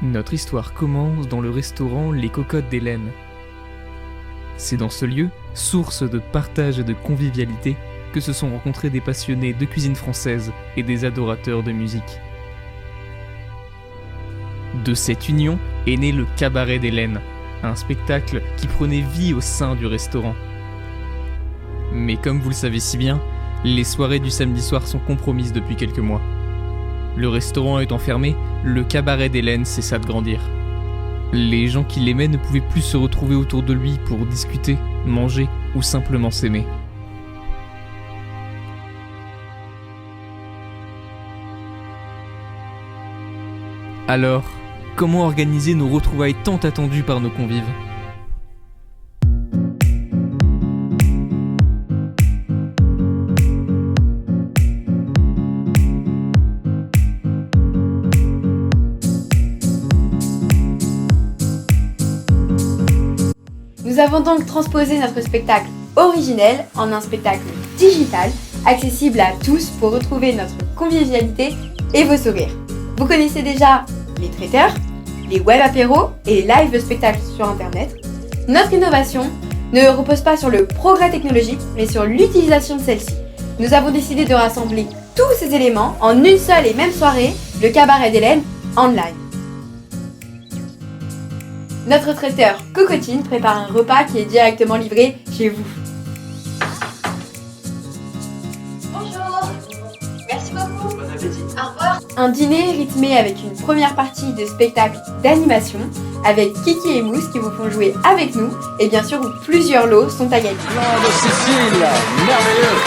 Notre histoire commence dans le restaurant Les Cocottes d'Hélène. C'est dans ce lieu, source de partage et de convivialité, que se sont rencontrés des passionnés de cuisine française et des adorateurs de musique. De cette union est né le Cabaret d'Hélène, un spectacle qui prenait vie au sein du restaurant. Mais comme vous le savez si bien, les soirées du samedi soir sont compromises depuis quelques mois. Le restaurant étant fermé, le Cabaret d'Hélène cessa de grandir. Les gens qui l'aimaient ne pouvaient plus se retrouver autour de lui pour discuter, manger ou simplement s'aimer. Alors, comment organiser nos retrouvailles tant attendues par nos convives ? Nous avons donc transposé notre spectacle originel en un spectacle digital, accessible à tous pour retrouver notre convivialité et vos sourires. Vous connaissez déjà les traiteurs, les web apéros et les lives de spectacles sur internet. Notre innovation ne repose pas sur le progrès technologique, mais sur l'utilisation de celle-ci. Nous avons décidé de rassembler tous ces éléments en une seule et même soirée, le Cabaret d'Hélène online. Notre traiteur Cocotine prépare un repas qui est directement livré chez vous. Bonjour. Merci beaucoup. Bon appétit. Au revoir. Un dîner rythmé avec une première partie de spectacle d'animation avec Kiki et Mousse qui vous font jouer avec nous et bien sûr où plusieurs lots sont à gagner. Plan de Sicile, merveilleux.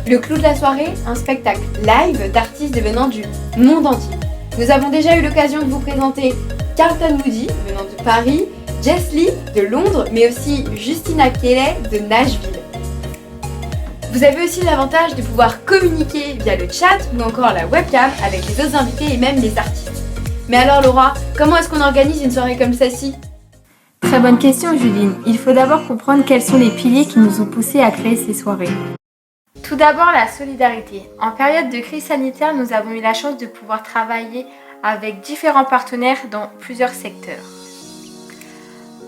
Le clou de la soirée, un spectacle live d'artistes venant du monde entier. Nous avons déjà eu l'occasion de vous présenter Carlton Moody venant de Paris, Jess Lee de Londres, mais aussi Justina Kelly de Nashville. Vous avez aussi l'avantage de pouvoir communiquer via le chat ou encore la webcam avec les autres invités et même les artistes. Mais alors Laura, comment est-ce qu'on organise une soirée comme celle-ci ? Très bonne question Juline. Il faut d'abord comprendre quels sont les piliers qui nous ont poussés à créer ces soirées. Tout d'abord, la solidarité. En période de crise sanitaire, nous avons eu la chance de pouvoir travailler avec différents partenaires dans plusieurs secteurs.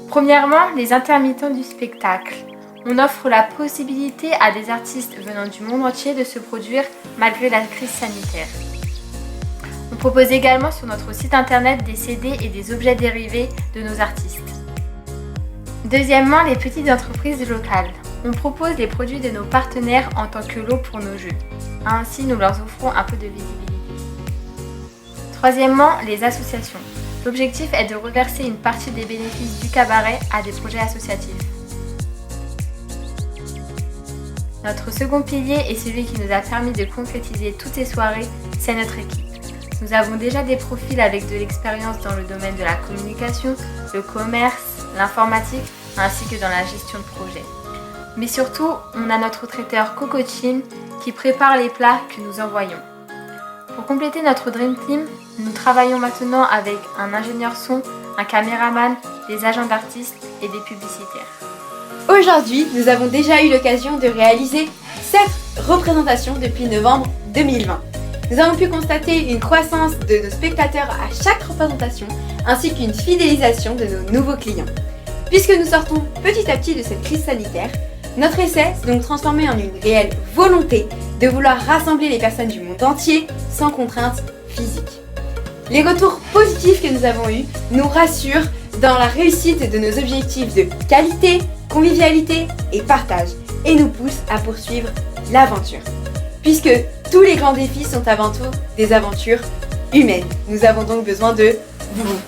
Premièrement, les intermittents du spectacle. On offre la possibilité à des artistes venant du monde entier de se produire malgré la crise sanitaire. On propose également sur notre site internet des CD et des objets dérivés de nos artistes. Deuxièmement, les petites entreprises locales. On propose les produits de nos partenaires en tant que lot pour nos jeux. Ainsi, nous leur offrons un peu de visibilité. Troisièmement, les associations. L'objectif est de reverser une partie des bénéfices du cabaret à des projets associatifs. Notre second pilier et celui qui nous a permis de concrétiser toutes ces soirées, c'est notre équipe. Nous avons déjà des profils avec de l'expérience dans le domaine de la communication, le commerce, l'informatique, ainsi que dans la gestion de projet. Mais surtout, on a notre traiteur Cocotine qui prépare les plats que nous envoyons. Pour compléter notre Dream Team, nous travaillons maintenant avec un ingénieur son, un caméraman, des agents d'artistes et des publicitaires. Aujourd'hui, nous avons déjà eu l'occasion de réaliser 7 représentations depuis novembre 2020. Nous avons pu constater une croissance de nos spectateurs à chaque représentation, ainsi qu'une fidélisation de nos nouveaux clients. Puisque nous sortons petit à petit de cette crise sanitaire, notre essai s'est donc transformé en une réelle volonté de vouloir rassembler les personnes du monde entier sans contraintes physiques. Les retours positifs que nous avons eus nous rassurent dans la réussite de nos objectifs de qualité, convivialité et partage et nous poussent à poursuivre l'aventure. Puisque tous les grands défis sont avant tout des aventures humaines. Nous avons donc besoin de vous.